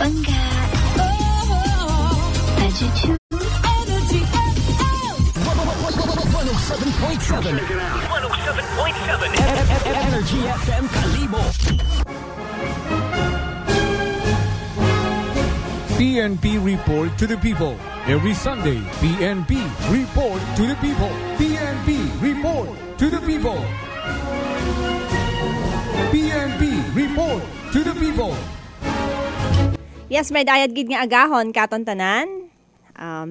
Bangga. Attitude. Energy. 107.7 Energy FM Kalibo. PNP Report to the People. Every Sunday, PNP Report to the People. PNP Report to the People. PNP Report to the People. Yes, may dayad gid nga agahon katon tanan.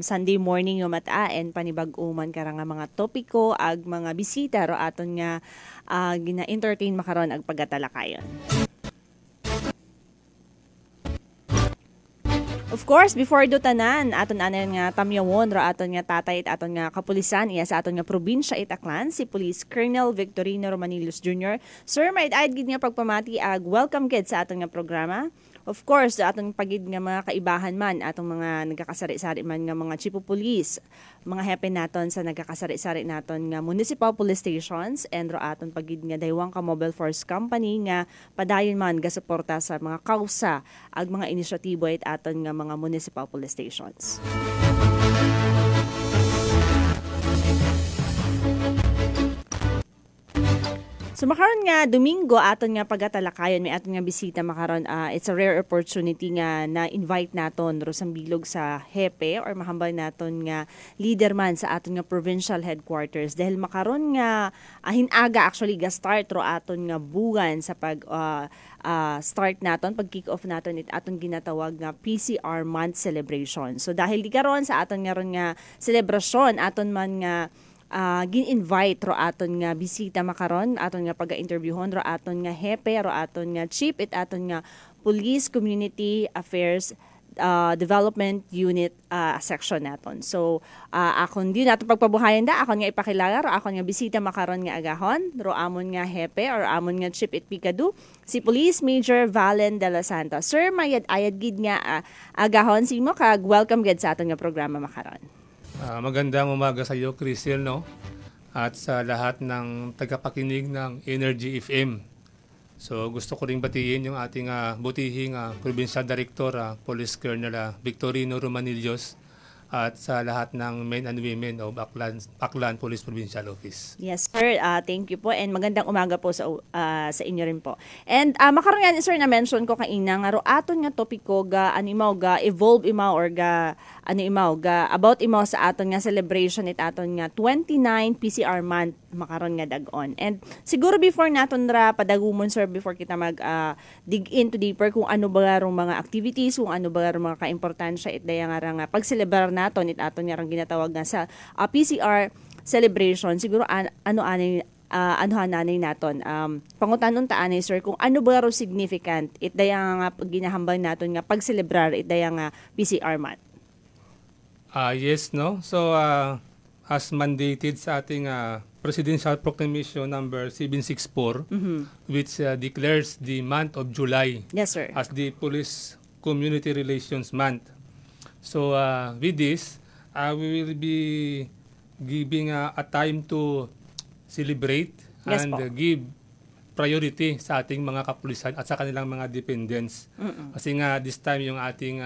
Sunday morning yung mataan panibag-uman kara nga mga topiko ag mga bisita ro aton nga gina-entertain makaron ag pagatalakayon. Of course, before do tanan, aton anan nga tamyawon ro aton nga tatay at aton nga kapulisan iya sa aton nga probinsya Itaklan, si Police Colonel Victorino Romanillos Jr. Sir, may daayad gid nga pagpamati ag welcome gid sa aton nga programa. Of course, atong pagid nga mga kaibahan man, atong mga nagkakasari-sari man nga mga chief of police, mga hepe naton sa nagkakasari-sari naton nga municipal police stations, and ro aton pagid nga daywang ka mobile force company nga padayon man gasuporta sa mga kausa ag mga inisyatibo it aton nga mga municipal police stations. So makaron nga Domingo aton nga pagatalakayon may aton nga bisita makaron it's a rare opportunity nga na-invite naton ro sang bilog sa hepe or mahambal naton nga leader man sa aton nga provincial headquarters dahil makaron nga hinaga actually ga start ro aton nga buwan sa pag start naton pag kick off naton it aton ginatawag nga PCR month celebration. So dahil di karon sa aton nga ron nga selebrasyon aton man nga gin-invite ro aton nga bisita makaron aton nga pag-interviewon ro aton nga hepe ro aton nga chief it aton nga Police Community Affairs Development Unit section naton. So akon di nato pagpabuhayan da akon nga ipakilala ro akon nga bisita makaron nga agahon ro amon nga hepe or amon nga chief it pikadu si Police Major Valen de la Santa. Sir, mayad-ayad gid nga agahon simo kag welcome gid sa aton nga programa makaron. Magandang umaga sa iyo, Crystal, no? At sa lahat ng tagapakinig ng Energy FM. So gusto ko ring batiin yung ating butihing Provincial Director, Police Colonel Victorino Romanillos, at sa lahat ng men and women of Aklan Police Provincial Office. Yes, sir. Thank you po and magandang umaga po sa inyo rin po. And makaroon nga, sir, na-mention ko kaina nga ro aton nga topiko ga animaw ga evolve imaw or ga about imaw sa aton nga celebration it aton nga 29 PCR month makaron nga dag-on. And siguro before naton ra padagumon, sir, before kita mag dig into deeper kung ano ba rong mga activities, kung ano ba rong mga kaimportansya it daya nga pag-celebrar naton it aton nga rang ginatawag nga sa PCR celebration. Siguro anuhananay naton pangutanon ta anay, sir, kung ano ba ro significant it daya nga ginahambal naton nga pag-celebrar it daya nga PCR month. Yes, no? So as mandated sa ating Presidential Proclamation number 764, which declares the month of July, yes, sir, as the Police Community Relations Month. So with this, we will be giving a time to celebrate, yes, and give priority sa ating mga kapulisan at sa kanilang mga dependents. Kasi nga this time yung ating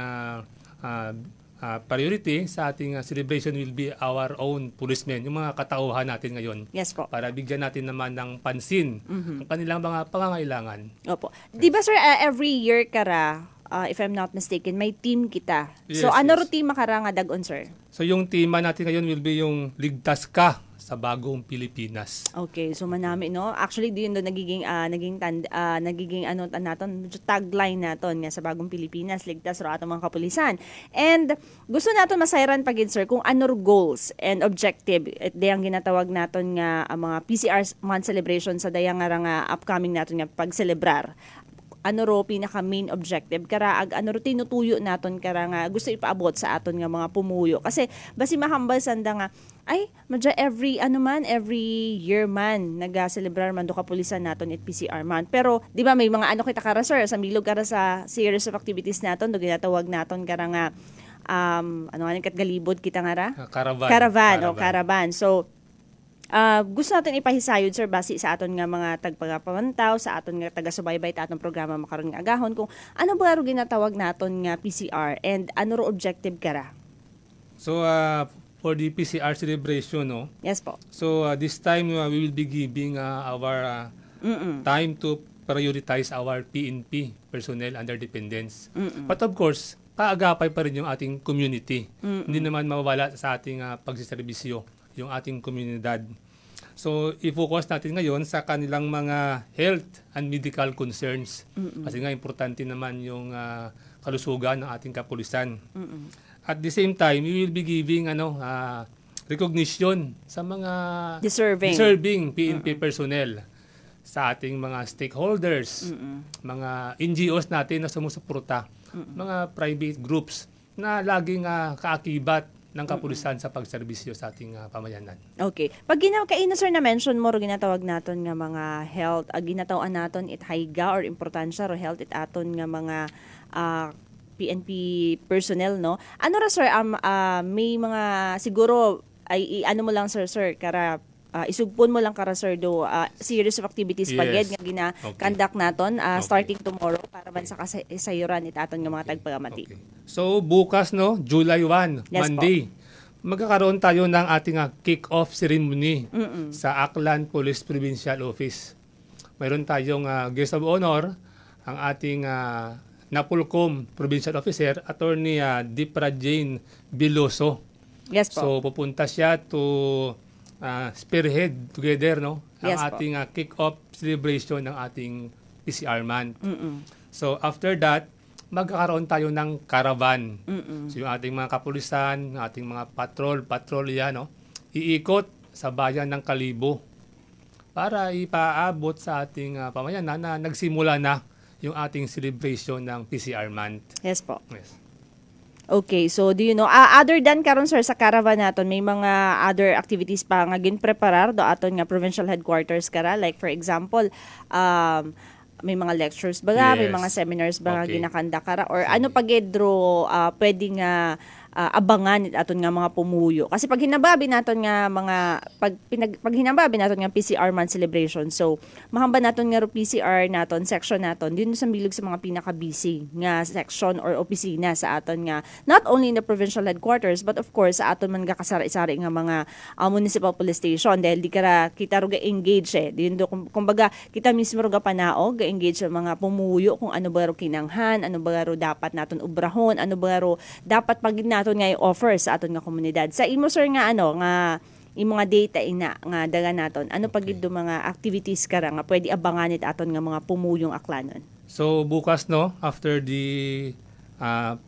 priority sa ating celebration will be our own policemen, yung mga katauhan natin ngayon. Yes po. Para bigyan natin naman ng pansin ang kanilang mga pangangailangan. Opo. Di ba, sir, every year kara, if I'm not mistaken, may team kita. Yes, so ano yes. ro team makara nga dag-on, sir? So yung tema natin ngayon will be yung Ligtas Ka sa Bagong Pilipinas. Okay, so manami, no? Actually din do nagiging ano naton tagline naton nga sa Bagong Pilipinas, ligtas ro ato mga kapulisan. And gusto naton masayran pagid, sir, kung ano ro goals and objective at dayang ginatawag naton nga mga PCR month celebration sa dayang nga upcoming naton nga pag-celebrar. Ano ro pinaka main objective kara ag ano ro tinutuyo naton kara nga gusto ipaabot sa aton nga mga pumuyo, kasi basi mahambal sanda nga ay madya every year man naga-celebrar man do kapulisan naton it PCR man, pero di ba may mga ano kita kara, sir, sa milog kara sa series of activities naton do ginatawag naton kara nga ano nga kat galibod kita nga ra Caravan. So Gusto natin ipahisayod, sir, base sa aton nga mga tagpagapamantaw, sa aton nga taga-subaybay ta atong programa makaroon nga agahon, kung ano ba ro ginatawag naton nga PCR and ano ro objective kara? So, for the PCR celebration, no? Yes po. So, this time, we will be giving our time to prioritize our PNP personnel under dependents. But of course, kaagapay pa rin yung ating community. Hindi naman mawawala sa ating pagsiservisyo yung ating komunidad. So, i-focus natin ngayon sa kanilang mga health and medical concerns. Kasi nga, importante naman yung kalusugan ng ating kapulisan. At the same time, we will be giving recognition sa mga deserving PNP personnel, sa ating mga stakeholders, mga NGOs natin na sumusuporta, mga private groups na laging kaakibat ng kapulisan sa pagserbisyo sa ating pamayanan. Okay. Pag kaina, sir, na-mention mo, ginatawag naton nga mga health, ginatawag naton it haiga or importansya ro health it aton nga mga PNP personnel, no? Ano ra, sir, may mga siguro ay ano mo lang, sir, kara isugpon mo lang kara, sir, do series of activities paged nga gina-conduct naton starting tomorrow para man sa kasayuran it aton nga mga tagpagamati. Okay. So, bukas, no, July 1, Yes, Monday, magkakaroon tayo ng ating kick-off ceremony sa Aklan Police Provincial Office. Mayroon tayong guest of honor, ang ating Napolcom Provincial Officer, Attorney Dipra Jane Biloso. Yes po. So, pupunta siya to spearhead together, no, ang Yes, po. ating kick-off celebration ng ating PCR month. So, after that, magkakaroon tayo ng caravan. So, yung ating mga kapulisan, ating mga patrolya, no, iikot sa bayan ng Kalibo para ipaabot sa ating pamayanan na nagsimula na yung ating celebration ng PCR month. Yes po. Yes. Okay, so do you know, other than karon, sir, sa caravan naton, may mga other activities pa nga ginpreparar do aton nga provincial headquarters kara, like for example, may mga lectures ba, may Yes. mga seminars ba nga Okay. ginakanda kara, or ano pagedro pwede nga abangan aton nga mga pumuyo. Kasi pag hinababi naton nga mga pag hinababi naton nga PCR month celebration, so mahamba naton nga PCR naton section naton din sa bilog sa mga pinaka-busy nga section or opisina sa aton nga not only in the provincial headquarters but of course sa aton man kasari-sari nga mga municipal police station, dahil di kara kita ro ga-engage din do kumbaga kita mismo ro ga panaog ga-engage sa mga pumuyo kung ano ba ro kinanghan, ano ba ro dapat naton ubrahon, ano ba ro dapat pag aton nga i-offer sa aton nga komunidad. Sa imo, sir, nga nga imo nga data ina nga daga naton, ano pagid do mga activities kara nga pwede abangan it aton nga mga pumuyong aklanon? So, bukas, no, after the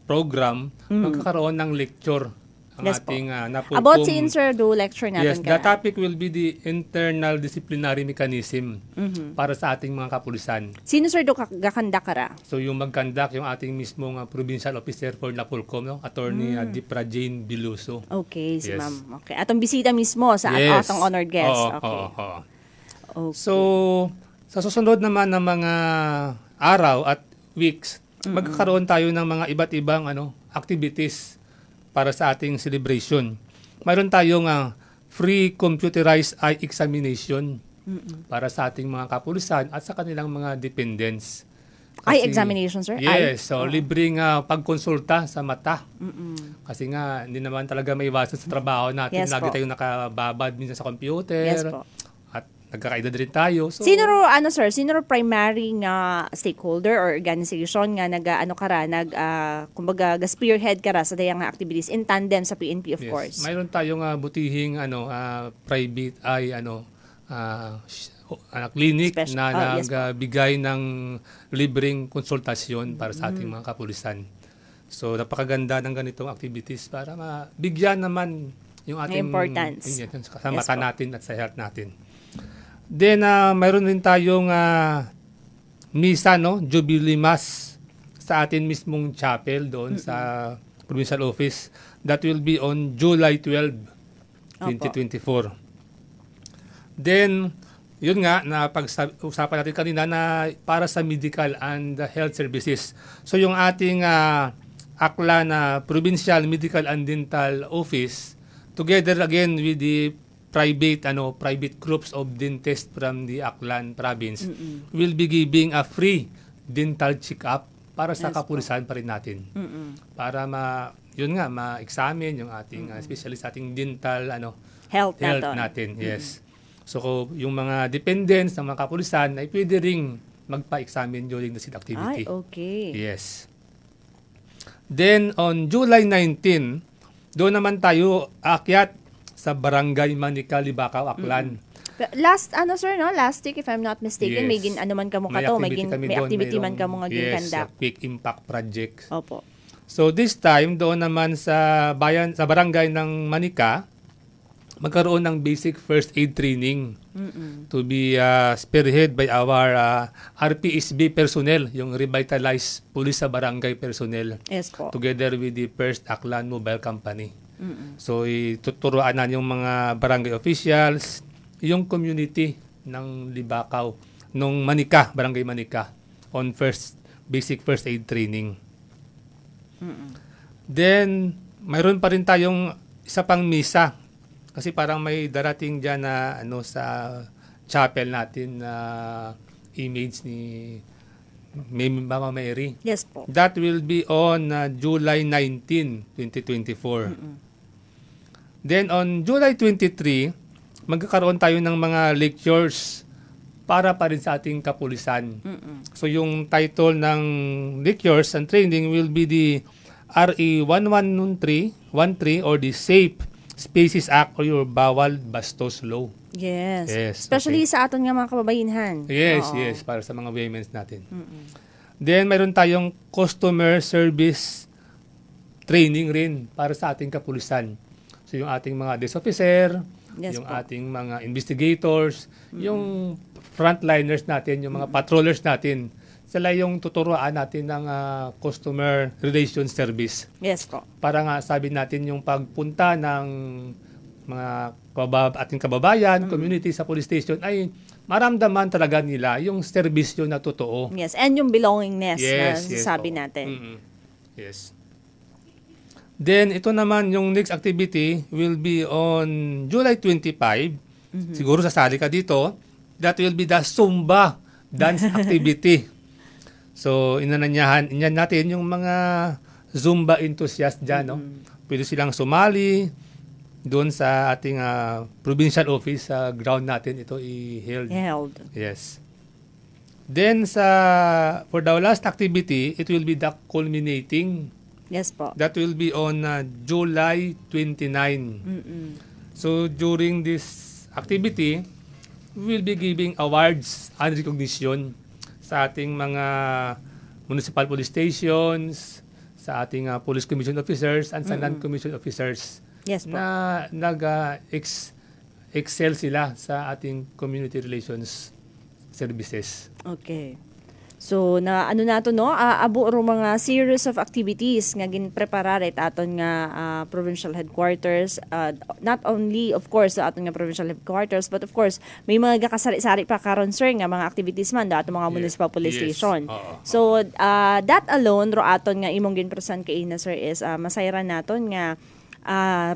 program, magkakaroon ng lecture ang Yes po. ating Napolcom. About sin, sir, do lecture natin Yes, the topic will be the internal disciplinary mechanism para sa ating mga kapulisan. Sino, sir, do gakanda kara? So, yung mag-conduct, yung ating mismong provincial officer for Napolcom, no, Attorney Dipra Jane Biloso. Okay, si Yes. ma'am. Okay. Atong bisita mismo sa atong honored guest. Oo, Okay. oo. Okay. So, sa susunod naman ng mga araw at weeks, magkakaroon tayo ng mga iba't ibang activities para sa ating celebration. Mayroon tayong free computerized eye examination para sa ating mga kapulisan at sa kanilang mga dependents. Eye examination, sir? Yes, so libreng pagkonsulta sa mata. Kasi nga, hindi naman talaga maiwasan sa trabaho natin. Yes Lagi po. tayong nakababad minsan sa computer. Yes po. At nagkakaedad rin tayo. So, Sino ro sir, sino ro primary nga stakeholder or organization nga kumbaga spearhead kara sa dayang nga activities in tandem sa PNP, of yes, course. mayroon tayong butihing private eye clinic na Yes po. nagbigay ng libreng konsultasyon para sa ating mga kapulisan. So napakaganda ng ganitong activities para mabigyan naman yung ating importance. sa Yes mata po. natin at sa health natin. Then mayroon din tayong misa, no, Jubilee Mass sa atin mismong chapel doon sa provincial office. That will be on July 12, 2024. Then, yun nga, napag-usapan natin kanina na para sa medical and health services. So, yung ating Aklan Provincial Medical and Dental Office, together again with the private groups of dentists from the Aklan province will be giving a free dental check-up para sa kapulisan pa rin natin. Para ma-examine yung ating especially sa ating dental Health natin. Yes. So yung mga dependents ng mga kapulisan ay pwede ring magpa-examine during the sit activity. Ay, okay. Yes. Then on July 19, doon naman tayo aakyat sa Barangay Manica, Libacao, Aklan. Last week, if I'm not mistaken, may man kamo May kato, activity may activity man kamo nga ginkandak. Yes, Quick Impact Project. Opo. So this time, doon naman sa barangay ng Manica, magkaroon ng basic first aid training to be spearhead by our RPSB personnel, yung Revitalized Police sa Barangay personnel, Yes po. together with the First Aklan Mobile Company. So ituturuan na yung mga barangay officials, yung community ng Libacao, nung Manica, Barangay Manica, on basic first aid training. Then, mayroon pa rin tayong isa pang misa. Kasi parang may darating dyan na sa chapel natin na image ni Mama Mary. Yes po. That will be on July 19, 2024. Then on July 23, magkakaroon tayo ng mga lectures para pa rin sa ating kapulisan. So yung title ng lectures and training will be the RA 1113 or the Safe Spaces Act or your Bawal Bastos Law. Yes. Yes, Especially okay. sa aton nga mga kababayenhan. Yes, Oo. yes, para sa mga women's natin. Then mayroon tayong customer service training rin para sa ating kapulisan. So yung ating mga desk officer, Yes yung po. ating mga investigators, yung frontliners natin, yung mga patrollers natin, sila yung tuturuan natin ng customer relation service. Yes po. Para nga sabi natin yung pagpunta ng mga ating kababayan, community sa police station ay maramdaman talaga nila yung serbisyo na totoo. Yes, and yung belongingness na Yes, sabi oo. natin. Yes. Then, ito naman, yung next activity will be on July 25. Siguro sasali ka dito. That will be the Zumba dance activity. So, inanyahan natin yung mga Zumba enthusiast dyan. No? Pwede silang sumali doon sa ating provincial office sa ground natin. Ito i-held. Held. Yes. Then, for the last activity, it will be the culminating. Yes po. That will be on July 29. So, during this activity, we will be giving awards and recognition sa ating mga municipal police stations, sa ating police commission officers, and sa non-commission officers Yes po. na nag-excel sila sa ating community relations services. Okay. So na nato no, abo ro mga series of activities nga ginpreparar it aton nga provincial headquarters, not only of course sa aton nga provincial headquarters but of course may mga gakasari-sari pa karon sir nga mga activities man dato mga municipal police Yes. station. Oo. So that alone ro aton nga imong ginpresent kay na sir is masayran naton nga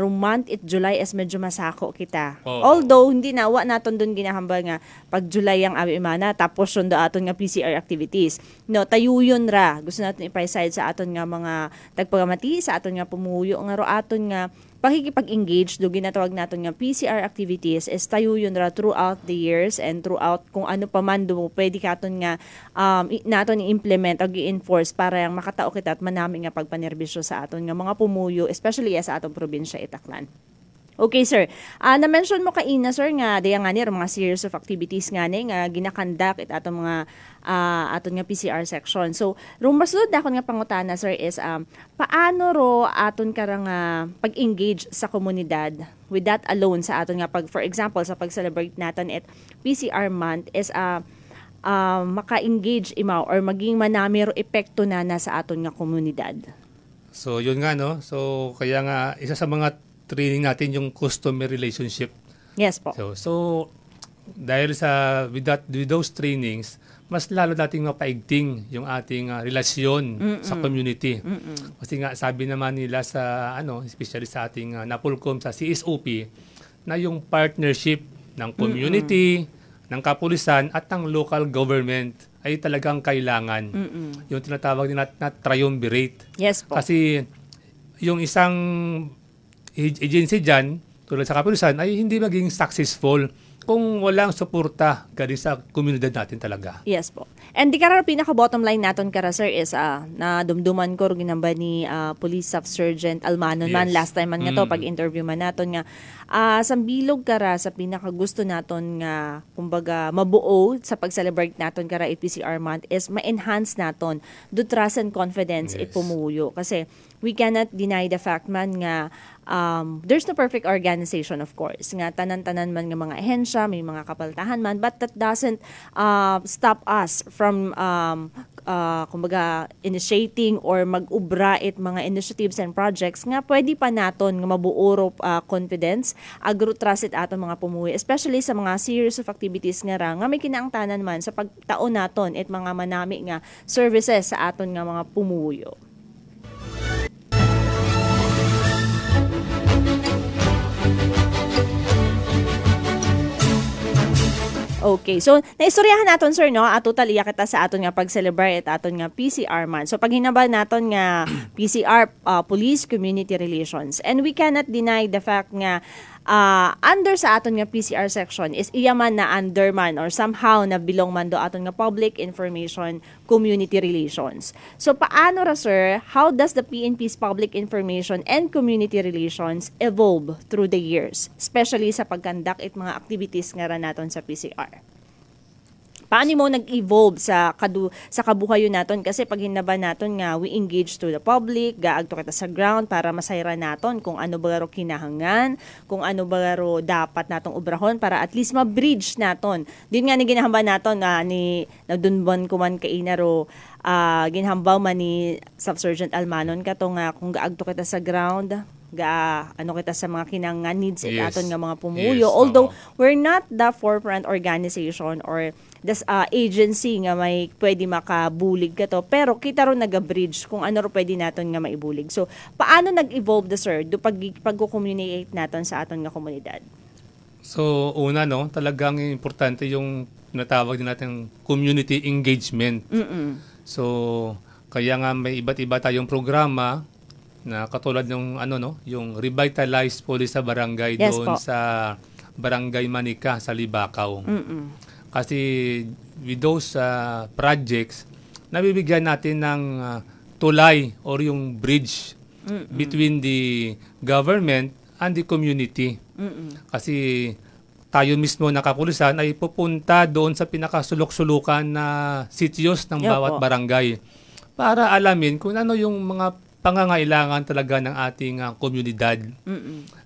month it July is medyo masako kita. Oo. Although hindi nawa naton doon ginahambal nga pag July ang abi imana tapos sundo aton nga PCR activities. No, tayuyon ra. Gusto naton i-preside sa aton nga mga tagpagamati sa aton nga pumuyo nga ro aton nga pakikipag-engage do ginatawag naton nga PCR activities is tayuyon ra throughout the years and throughout kung ano pa man do pwede katon nga naton i-implement o i-enforce para yang makatao kita at manami nga pagpanerbisyo sa aton nga mga pumuyo especially sa atong probinsya Itaklan. Okay, sir. Na-mention mo kaina, sir, nga daya nga ni mga series of activities nga ni nga ginakandak it atong mga aton nga PCR section. So, rung masunod akon nga pangutana, sir, is paano ro aton karang pag-engage sa komunidad with that alone sa aton nga for example, sa pag-celebrate naton at PCR month is maka-engage imaw or maging manami ro epekto na sa aton nga komunidad. So, yun nga, no? So, kaya nga, isa sa mga training natin yung customer relationship. Yes po. So dahil with those trainings, mas lalo nating mapaigting yung ating relasyon sa community. Kasi nga sabi naman nila sa especially sa ating NAPOLCOM sa CSOP, na yung partnership ng community, ng kapulisan at ng local government ay talagang kailangan. Yung tinatawag din na triumvirate. Yes po. Kasi yung isang agency dyan, tulad sa kapulisan, ay hindi maging successful kung walang suporta galing sa komunidad natin talaga. Yes po. And di karar pinaka-bottom line natin kara sir is na dumduman ko ginamba ni Police Staff Sergeant Almanon man Yes. last time man nga to pag-interview man naton nga sa bilog kara sa pinaka-gusto naton nga kumbaga mabuo sa pag-celebrate naton kara APCR month is ma-enhance naton do trust and confidence Yes. pumuyo kasi we cannot deny the fact man nga there's no perfect organization of course nga tanan-tanan man nga mga ahensya may mga kapaltahan man but that doesn't stop us from kumbaga initiating or mag-ubra it mga initiatives and projects nga pwede pa naton nga mabuo confidence agro trust it aton mga pumuwi especially sa mga series of activities nga ra nga may kinaangtanan man sa pagtaon naton it mga manami nga services sa aton nga mga pumuyo. Okay. So, naistoryahan naton sir, no? Total iya kita sa aton nga pag-celebrate at aton nga PCR month. So, pag hinabal naton nga PCR, Police Community Relations. And we cannot deny the fact nga under sa aton nga PCR section is iya man na under man or somehow na bilong man do aton nga Public Information Community Relations. So, paano ra sir, how does the PNP's Public Information and Community Relations evolve through the years? Especially sa pagkandak it mga activities nga ra naton sa PCR. Paano mo nag-evolve sa kabuhayon naton kasi pag hinaba naton nga we engage to the public, gaagto kita sa ground para masayra naton kung ano ba ro kinahangan, kung ano ba ro dapat natong obrahon para at least ma-bridge naton. Din nga ni ginahamba naton ni nadunbon ko man kay ro ginhambaw man ni Staff Sergeant Almanon kato nga kung gaagto kita sa ground ano kita sa mga kinangan needs it Yes. aton nga mga pumuyo. Yes, Although oo. we're not the forefront organization or this agency nga may pwede makabulig ka to, pero kita ro naga-bridge kung ano ro pwede naton nga maibulig. So, paano nag-evolve the sir do pag-communicate naton sa aton nga komunidad? So, una, no, talagang importante yung natawag din natin community engagement. So, kaya nga may iba't iba tayong programa na katulad ng yung Revitalized Police sa Barangay Yes doon po. sa Barangay Manika sa Libakaw. Kasi with those projects, nabibigyan natin ng tulay or yung bridge between the government and the community. Kasi tayo mismo na kapulisan ay pupunta doon sa pinakasulok-sulukan na sityos ng Yeah, bawat po. barangay para alamin kung ano yung mga pangangailangan talaga ng ating komunidad.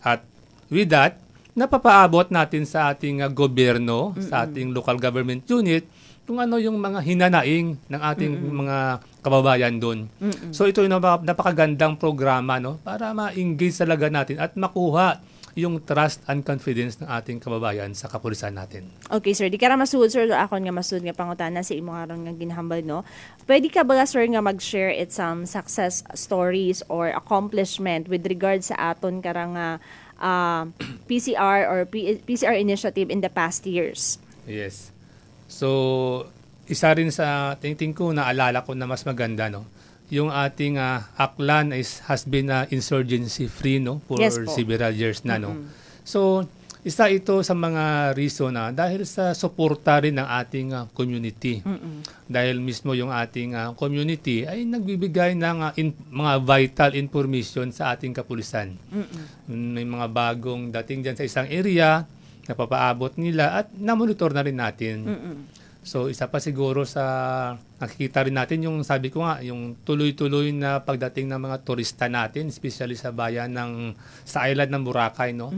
At with that, napapaabot natin sa ating gobyerno, sa ating local government unit, kung ano yung mga hinanaing ng ating mga kababayan doon. So ito yung napakagandang programa, no, para ma-engage talaga natin at makuha yung trust and confidence ng ating kababayan sa kapulisan natin. Okay, sir. Di ka ra masud, sir. Akon nga masud nga pangutana sa imo karon nga ginhambal, no? Pwede ka ba, sir, nga mag-share it some success stories or accomplishment with regard sa aton karang PCR or PCR initiative in the past years? Yes. So, isa rin sa tingting ko, naalala ko na mas maganda, no? Yung ating Aklan has been insurgency-free, no? For Yes po. several years na, no? So, isa ito sa mga reason na dahil sa suporta rin ng ating community. Dahil mismo yung ating community ay nagbibigay ng mga vital information sa ating kapulisan. May mga bagong dating dyan sa isang area, napapaabot nila at namonitor na rin natin. So, isa pa siguro sa nakikita rin natin yung sabi ko nga, yung tuloy-tuloy na pagdating ng mga turista natin, especially sa bayan sa island ng Boracay, no?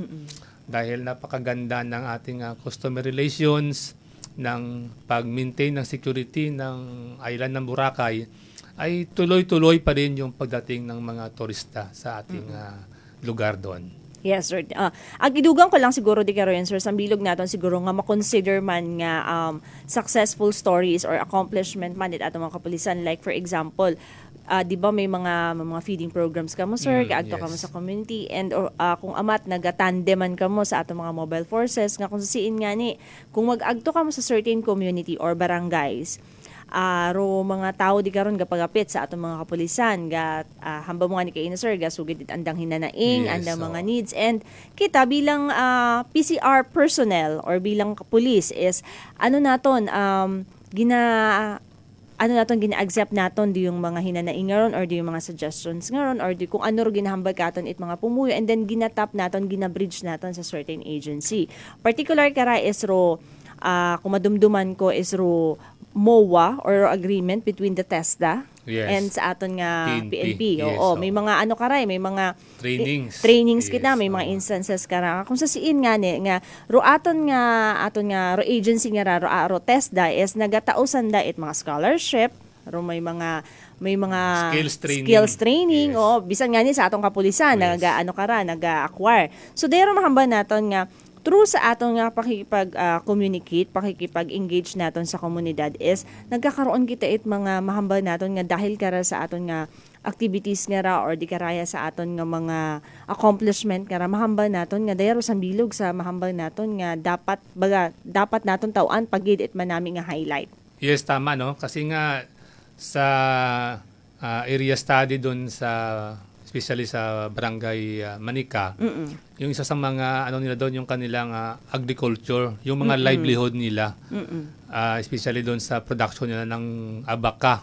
Dahil napakaganda ng ating customer relations, ng pag-maintain ng security ng island ng Boracay, ay tuloy-tuloy pa rin yung pagdating ng mga turista sa ating lugar doon. Yes, sir. Ang idugang ko lang siguro di karon, sir, sa bilog naton siguro nga ma-consider man nga successful stories or accomplishment man it ato mga kapulisan. Like for example, di ba may mga feeding programs ka mo, sir, kaagto ka mo yes. sa community, and kung amat nagatandeman ka mo sa atong mga mobile forces nga kung sasiin nga ni kung mag-agto ka mo sa certain community or barangays, ro mga tao di karon gapagapit sa atong mga kapulisan ga hamba mo nga ni kay sir ga sugid it andang hinanaing, Yes, andang mga oo. needs, and kita bilang PCR personnel or bilang kapulis is ano naton gina-accept naton di yung mga hinanaing ngaron or di yung mga suggestions ngaron or di kung ano ro ginahambal katon it mga pumuyo, and then ginatap naton, ginabridge naton sa certain agency. Particular kara is ro kung madumduman ko is ro MOA or agreement between the TESDA Yes. and sa aton nga PNP. PNP. Yes, Oo, oo. may mga ano karay, may mga Trainings. kita, may Yes, mga oo. instances kara. Kung sa siin nga ni nga ro aton nga ro agency nga ra, ro TESDA is nagatausan da it mga scholarship, ro may mga Skills training. o bisan nga ni sa atong kapulisan Yes. naga-acquire. So dayro mahamba naton nga through sa atong nga pakikipag-communicate, pakikipag-engage naton sa komunidad is nagkakaroon kita it mga mahambal naton nga dahil kara sa aton nga activities nga ra or di karaya sa aton nga mga accomplishment nga ra mahambal naton nga dayro sa bilog sa mahambal naton nga dapat naton tawan pagid it manami nga highlight. Yes, tama, no? Kasi nga sa area study doon especially sa Barangay Manica, yung isa sa mga nila doon yung kanilang agriculture, yung mga livelihood nila. Especially doon sa production nila ng abaka.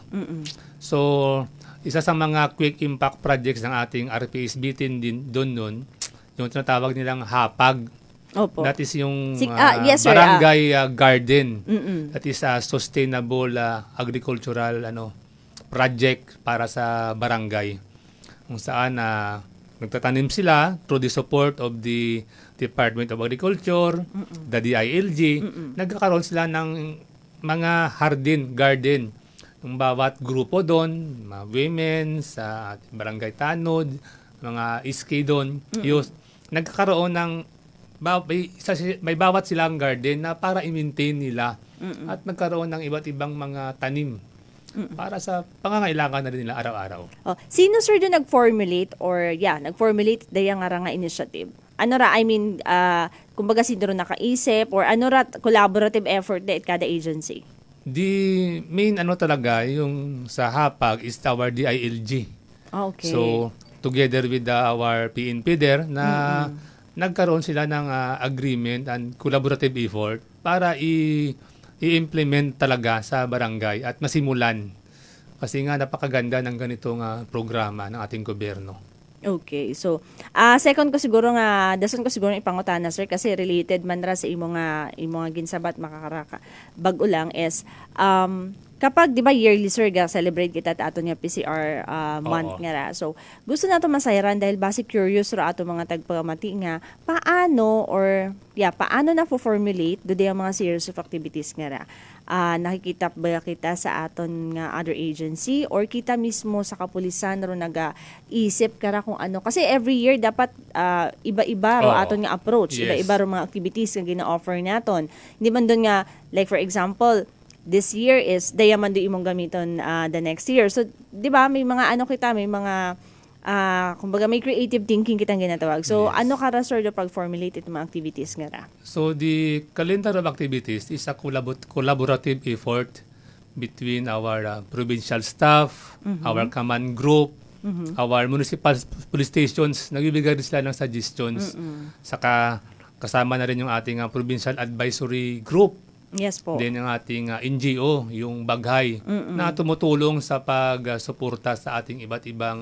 So, isa sa mga quick impact projects ng ating RPSB din doon yung tinatawag nilang HAPAG. Opo. That is yung Yes, sir, barangay garden. That is a sustainable agricultural project para sa barangay. Kung saan nagtatanim sila through the support of the Department of Agriculture, the DILG, nagkakaroon sila ng mga garden. Yung bawat grupo doon, mga women, sa barangay tanod, mga iski doon, youth, nagkakaroon ng may bawat silang garden na para i-maintain nila at nagkaroon ng iba't ibang mga tanim para sa pangangailangan na rin nila araw-araw. Oh, sino sir do nag-formulate nag-formulate dayang nga initiative? Ano ra, kumbaga sino ro nakaisip or ano ra collaborative effort da kada agency? The main talaga yung sa HAPAG is our DILG. Okay. So together with our PNP there na nagkaroon sila ng agreement and collaborative effort para i-implement talaga sa barangay at masimulan. Kasi nga napakaganda ng ganitong programa ng ating gobyerno. Okay. So, second ko siguro dason ko siguro ipangutana sir kasi related man ra sa imo nga ginsabat makakaraka. Bag-o lang is kapag 'di ba yearly sir celebrate kita at aton nga PCR month nga ra. So, gusto nato masayran dahil basic curious ra ato mga tagpamati nga paano na formulate do ang mga series of activities nga ra. Nakikita ba kita sa aton nga other agency or kita mismo sa kapulisan ro naga-isip kara kung ano kasi every year dapat iba-iba ro aton nga approach, Yes. iba-iba ro mga activities nga gina-offer naton. Hindi man doon nga like for example this year is diamond imong gamiton the next year. So 'di ba may mga may mga kumbaga may creative thinking kitang ginatawag. So Yes. ano kara sir do pag-formulate itong mga activities nga ra? So the calendar of activities is a collaborative effort between our provincial staff, our command group, our municipal police stations. Nagbibigay rin sila ng suggestions. Saka kasama na rin yung ating provincial advisory group. Yes po. Then yung ating NGO, yung Baghay, na tumutulong sa pagsuporta sa ating iba't ibang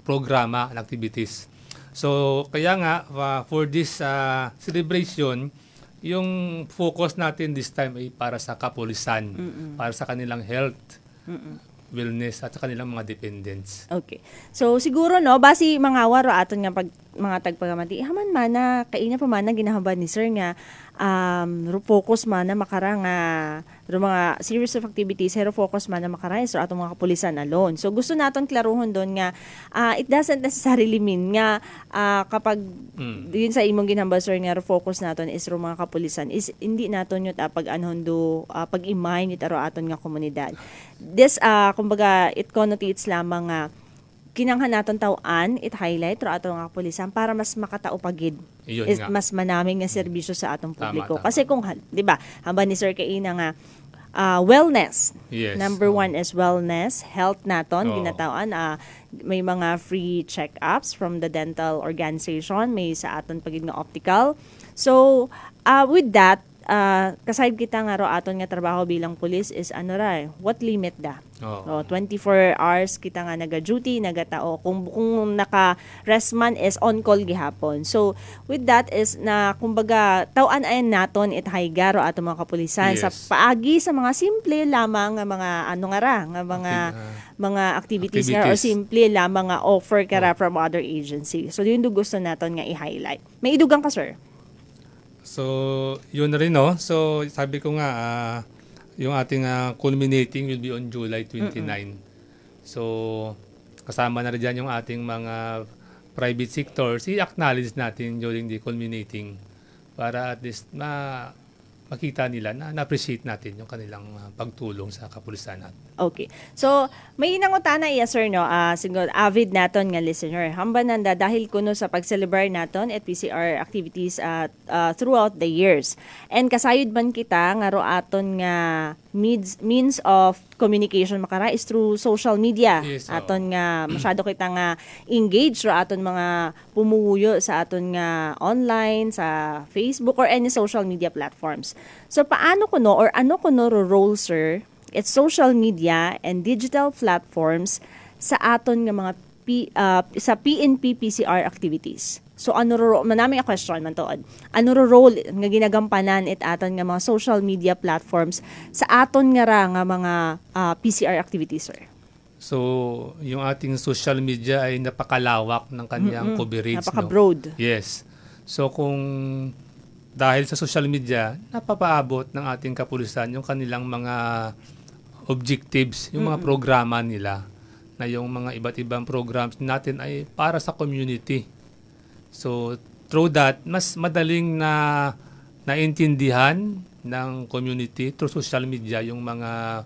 programa and activities. So, kaya nga, for this celebration, yung focus natin this time ay para sa kapulisan, para sa kanilang health, wellness, at sa kanilang mga dependents. Okay. So siguro basi mangawar aton nga mga tagpagamati haman mana kaina pa mana ginahambal ni sir nga focus mana makarang ro mga series of activities hero focus mana makarang so atong mga kapulisan alone. So gusto naton klaruhon doon nga it doesn't necessarily mean nga kapag yun sa imong ginhambal sir nga ro focus naton is ro mga kapulisan is hindi naton yun pag anhondo pag-imay nit aro aton nga komunidad. This kumbaga it connotates lamang nga kinanghan naton tawaan it highlight ro aton nga kapulisan para mas makatao pagid is mas manaming nga serbisyo sa atong publiko. Tama. Kasi kung di ba hamba ni sir kay nga wellness. Yes. Number one is wellness, health naton ginatawan may mga free check-ups from the dental organization, may sa aton pagid nga optical. So with that kasayod kita nga ro aton nga trabaho bilang pulis is what limit da. 24 hours kita nga naga-duty, nagatao. Kung naka-rest man is on call gihapon. So with that is na kumbaga tawan ayan naton it haygaro ato mga kapulisan sa paagi sa mga simple lamang nga mga mga activities nga or simple lamang nga offer kara from other agency. So yun do gusto naton nga i-highlight. May idugang ka sir? So, yun na rin, no? So, sabi ko nga, yung ating culminating will be on July 29. So, kasama na rin dyan yung ating mga private sectors. I-acknowledge natin during the culminating para at least makita nila na-appreciate natin yung kanilang pagtulong sa kapulisan natin. Okay. So, may inangutana iya, sir, no? Siguro, avid naton nga listener. Hambananda dahil kuno sa pag-celebrate naton at PCR activities throughout the years. And kasayod man kita nga ro aton nga means of communication makara is through social media. Yes, aton nga masyado kita nga engaged ro aton mga pumuyo sa aton nga online, sa Facebook or any social media platforms. So, paano kuno or ano kuno ro role, sir, it's social media and digital platforms sa aton nga mga sa PNP PCR activities. So ano ro manami a question man tuod. Ano ro role nga ginagampanan it aton nga mga social media platforms sa aton nga ra nga mga PCR activities, sir? So, yung ating social media ay napakalawak ng kanyang coverage. Napaka-broad. No? Yes. So, kung dahil sa social media, napapaabot ng ating kapulisan yung kanilang mga objectives, yung mga programa nila, na yung mga iba't ibang programs natin ay para sa community. So, through that, mas madaling naintindihan ng community through social media yung mga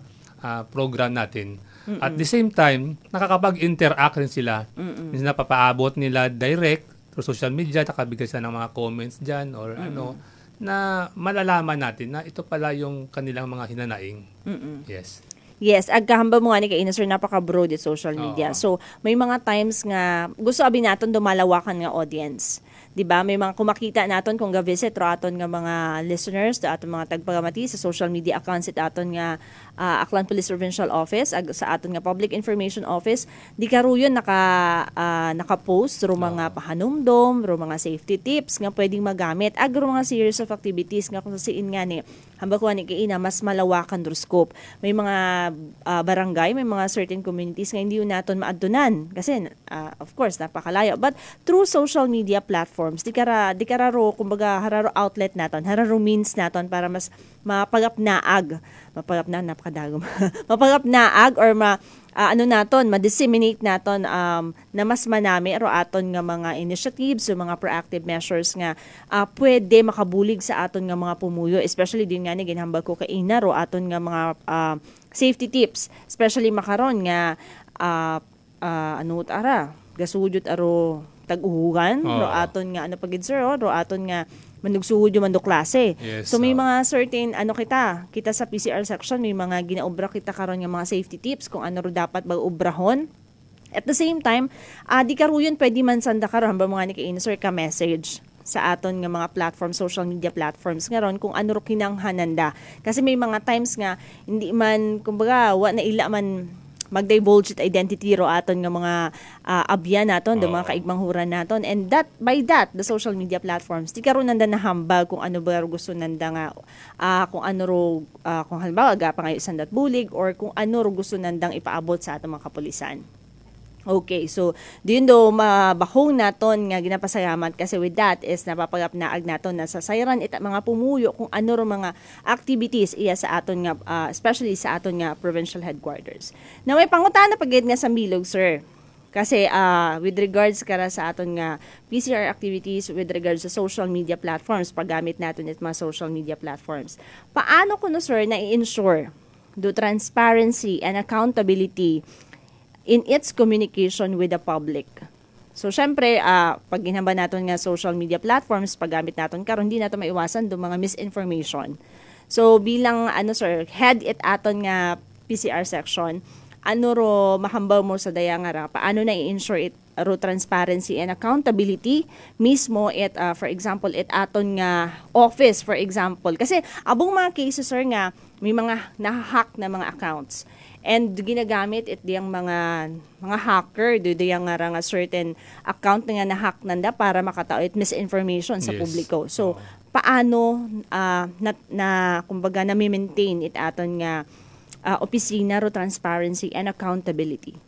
program natin. At the same time, nakakapag-interact rin sila. Napapaabot nila direct through social media, nakabigay sila ng mga comments dyan or na malalaman natin na ito pala yung kanilang mga hinanaing. Yes. Yes, agkahamba mo nga ni Kaina, sir, napaka-broad at social media. So, may mga times nga, gusto abi naton dumalawakan nga audience. Diba? May mga kumakita naton kung ga-visit ro aton nga mga listeners, do aton mga tagpagamati sa social media accounts it aton nga Aklan Police Provincial Office, sa aton nga Public Information Office, di karuyon naka-post ro mga pahanumdom, ro mga safety tips nga pwedeng magamit, ro mga series of activities nga kung sasiin nga ni, hamba ko ni Kaina, mas malawakan ro scope. May mga barangay, may mga certain communities nga hindi yun naton maadunan kasi of course napakalayo, but through social media platforms di kara ro kumbaga hararo outlet naton, hararo means naton para mas mapagapnaag or ma-disseminate naton na mas manami ro aton nga mga initiatives o mga proactive measures nga pwede makabulig sa aton nga mga pumuyo, especially din nga ni ginhambal ko kaina ro aton nga mga safety tips, especially makaron nga gasudot aro tag-uhugan ro aton nga pagid sir ro aton nga manugsuhod yung klase. Yes, so may mga certain kita sa PCR section may mga ginaobra kita karon nga mga safety tips kung ano ro dapat mag-obrahon. At the same time, di karuyon pwede man sanda karon hamba mga ni ka-insert ka message sa aton nga mga platform, social media platforms nga ron kung ano ro kinanghananda. Kasi may mga times nga hindi man kumbaga wa na ila man mag-divulge it identity ro aton nga mga abyan naton, the mga kaigmanghuran naton, and that by that the social media platforms di karon nanda nahambal kung ano ba gusto nanda nga kung ano ro kung halimbawa ga pangayo sandat bulig or kung ano ro gusto nandang ipaabot sa atong mga kapulisan. Okay, so diyon do mabahong naton nga ginapasayamat kasi with that is napapagapnaag naton na sa sayran ita mga pumuyo kung ano ro mga activities iya sa aton nga especially sa aton nga provincial headquarters. Na may pangutana pagid nga sa Milog, sir. Kasi with regards kara sa aton nga PCR activities with regards sa social media platforms, paggamit natin it mga social media platforms. Paano kuno, sir, na i-ensure do transparency and accountability in its communication with the public? So, syempre, pag ginhamba natin nga social media platforms, paggamit natin karon hindi natin maiwasan do mga misinformation. So, bilang, sir, head it aton nga PCR section, ano ro mahambaw mo sa daya nga ra, paano na i-ensure it ro transparency and accountability mismo it, for example, it aton nga office, for example. Kasi, abong mga cases, sir, nga, may mga nahahack na mga accounts. And ginagamit it diyang mga hacker do diyang nga certain account nga na-hack nanda para makatao it misinformation sa publiko. So paano kumbaga na maintain it aton nga opisina ro transparency and accountability?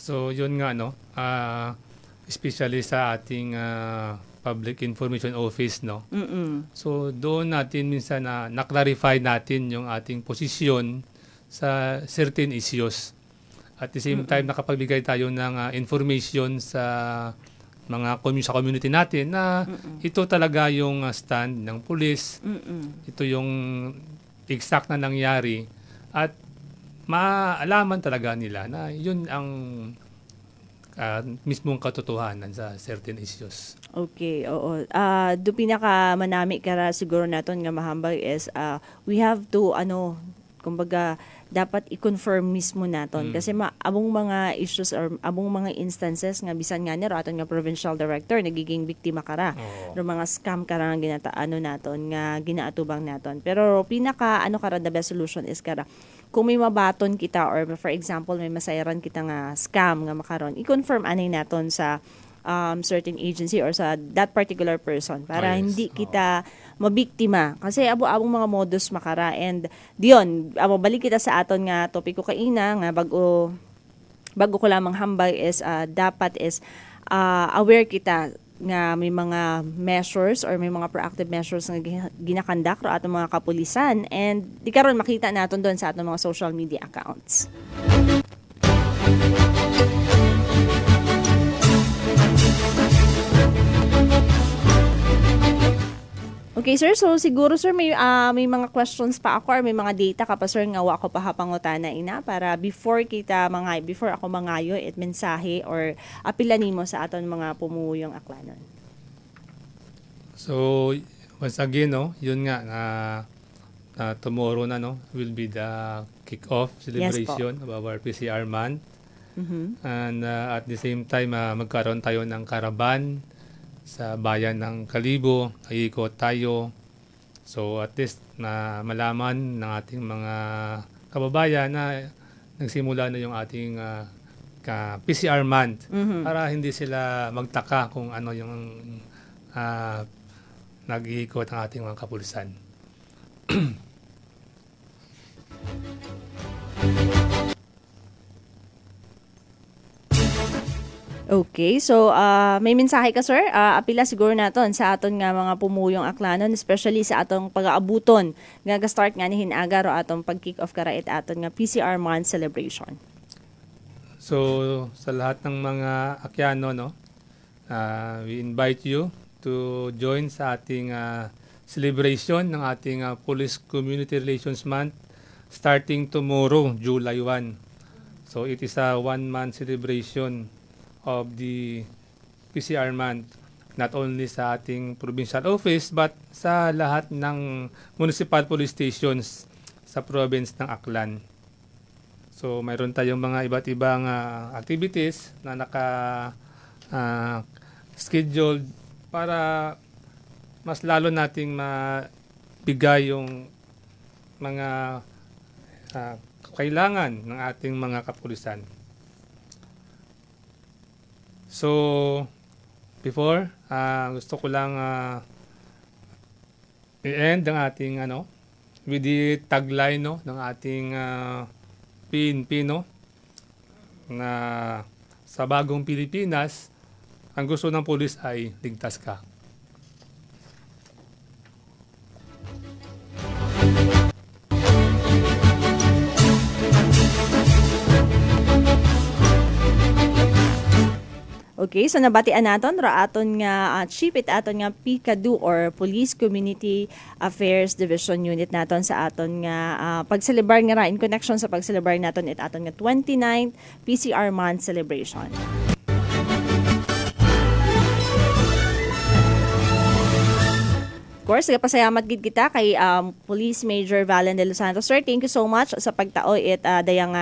So yun nga no, especially sa ating Public Information Office no. So doon natin minsan na-clarify natin yung ating posisyon sa certain issues. At the same time, nakapagbigay tayo ng information sa sa community natin na ito talaga yung stand ng pulis. Ito yung exact na nangyari. At maalaman talaga nila na yun ang mismong katotohanan sa certain issues. Okay, oo. Do pinaka manami kara siguro naton nga mahambag is we have to kumbaga dapat i-confirm mismo naton kasi abong mga issues or abong mga instances nga bisan nga nero aton nga provincial director nagiging biktima kara ng mga scam kara nga ginataano naton nga ginaatubang naton. Pero pinaka kara the best solution is kara kung may mabaton kita or for example may masayaran kita nga scam nga makaron, i-confirm anay naton sa certain agency or sa that particular person para hindi kita mabiktima kasi abo-abong mga modus makara. And diyon balik kita sa aton nga topiko kaina nga bago ko lamang hambay is dapat is aware kita nga may mga measures or may mga proactive measures nga ginakandak ro atong mga kapulisan, and di karon makita naton doon sa atong mga social media accounts. Okay, sir. So, siguro, sir, may mga questions pa ako or may mga data ka pa, sir, nga wa ko pa hapangutana ina para before ako mangayo it mensahe or apilanin mo sa aton mga pumuyong aklanon. So, once again, no, yun nga, tomorrow na, no, will be the kick-off celebration of our PCR month. And at the same time, magkaroon tayo ng caravan sa bayan ng Kalibo, iikot tayo. So at least na malaman ng ating mga kababayan na nagsimula na yung ating PCR month para hindi sila magtaka kung ano yung nag-iikot ang ating mga kapulisan. Okay, so may mensahe ka, sir? Apila siguro naton sa aton nga mga pumuyong aklanon, especially sa atong pag-aabuton nga start nga ni hinaga ro atong pag-kick off kara it aton nga PCR month celebration. So sa lahat ng mga akyano, no, we invite you to join sa ating celebration ng ating Police Community Relations Month starting tomorrow, July 1. So it is a 1-month celebration of the PCR month, not only sa ating provincial office but sa lahat ng municipal police stations sa province ng Aklan. So mayroon tayong mga iba't ibang activities na scheduled para mas lalo nating mabigay yung mga kailangan ng ating mga kapulisan. So, before, gusto ko lang i-end ang ating with the tagline, no, ng ating PNP, no, na sa bagong Pilipinas, ang gusto ng pulis ay ligtas ka. Okay, so nabatian naton ra aton nga chief it aton nga PCADU or Police Community Affairs Division Unit naton sa aton nga pag-celebrate nga ra in connection sa pag-celebrate naton it aton nga 29th PCR month celebration. Of course, nagapasalamat gid kita kay Police Major Valen de Los Santos. Sir, thank you so much sa pagtao it dayang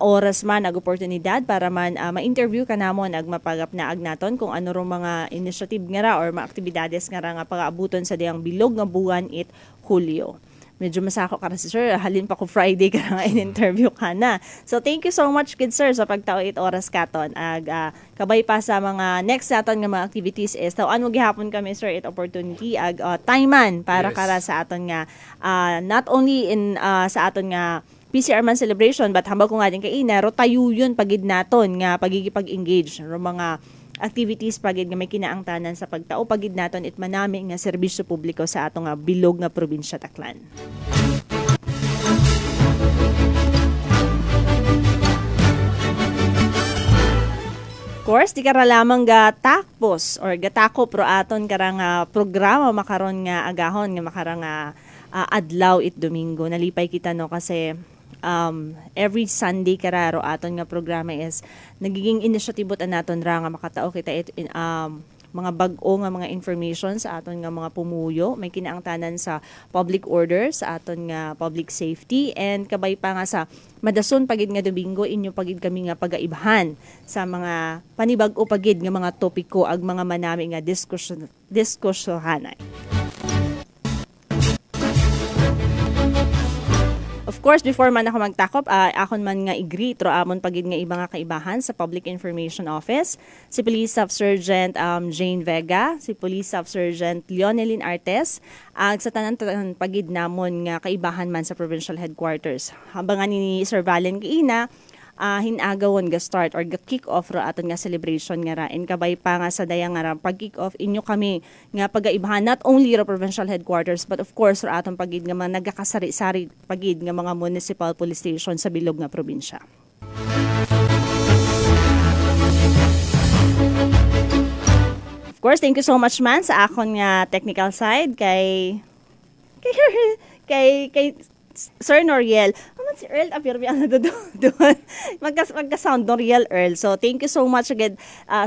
oras man ag oportunidad para man ma-interview ka namon ag mapagap na ag naton kung ano rong mga initiative nga ra or mga aktibidades nga ra nga pag-aabuton sa dayang bilog nga buwan it Hulyo. Medyo masako ka na si Sir, halin pa ko Friday ka na in-interview ka na. So thank you so much good Sir sa pagtao it oras katon. Ag kabay pa sa mga next naton nga mga activities is tawaan mo gihapon kami Sir it opportunity ag time man para kara sa aton nga not only in sa aton nga PCR man celebration but hambal ko nga din kay ina ro tayo yun pagid naton nga pagigipag-engage ro mga activities pagid nga may kinaangtanan sa pagtao pagid naton it manami nga serbisyo publiko sa ato nga bilog nga probinsya Taclan. Of course, di kara lamang gatakpos or gatakop pro aton karang programa makaron nga agahon nga makarang adlaw it Domingo. Nalipay kita no kasi every Sunday kararo aton nga programa is nagiging inisyatibot naton ra nga makatao kita mga bag-o nga mga information sa aton nga mga pumuyo may kinaangtanan sa public order sa aton nga public safety and kabay pa nga sa madason pagid nga Domingo inyo pagid kami nga pagaibahan sa mga panibag-o pagid nga mga topiko ag mga manami nga diskusyohanay. Of course, before man ako magtakop, akon man nga i-greet ro amon pagid nga iba nga kaibahan sa Public Information Office, si Police Staff Sergeant Jane Vega, si Police Staff Sergeant Leonelyn Artes, ag sa tanan pagid namon nga kaibahan man sa Provincial Headquarters. Habang ni Sir Valen Kiina, hinagawon ga start or ga kick off ro aton nga celebration nga ra and kabay pa nga sa dayang nga pag kick off inyo kami nga pagaibahan not only ro provincial headquarters but of course ro aton pagid nga mga nagakasari-sari pagid nga mga municipal police station sa bilog nga probinsya. Of course, thank you so much man sa akon nga technical side kay Sir Noriel. Si Earl appear biya na doon. Magka-sound Noriel Earl. So thank you so much again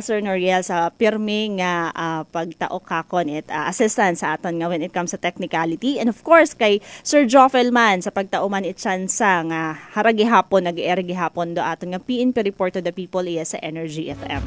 Sir Noriel sa pirmi nga pagtao kakon it assistant sa aton nga when it comes to technicality and of course kay Sir Joffel man sa pagtao man it tsansa nga haragi hapon nag-eri gihapon do aton nga PNP report to the people iya sa Energy FM.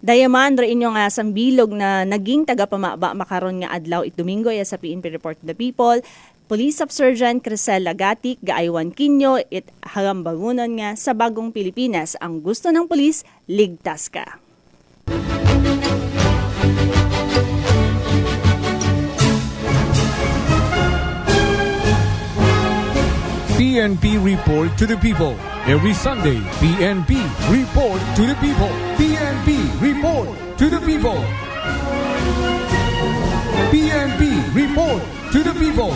Dayaman ro inyo nga sambilog na naging tagapamaba makaron nga adlaw it Domingo ya sa PNP Report to the People. Police Staff Sergeant Crisel Lagatik gaaywan kinyo it hagambangunan nga sa bagong Pilipinas ang gusto ng pulis ligtas ka. PNP Report to the People. Every Sunday, PNP Report to the People. PNP Report to the People. PNP Report to the People.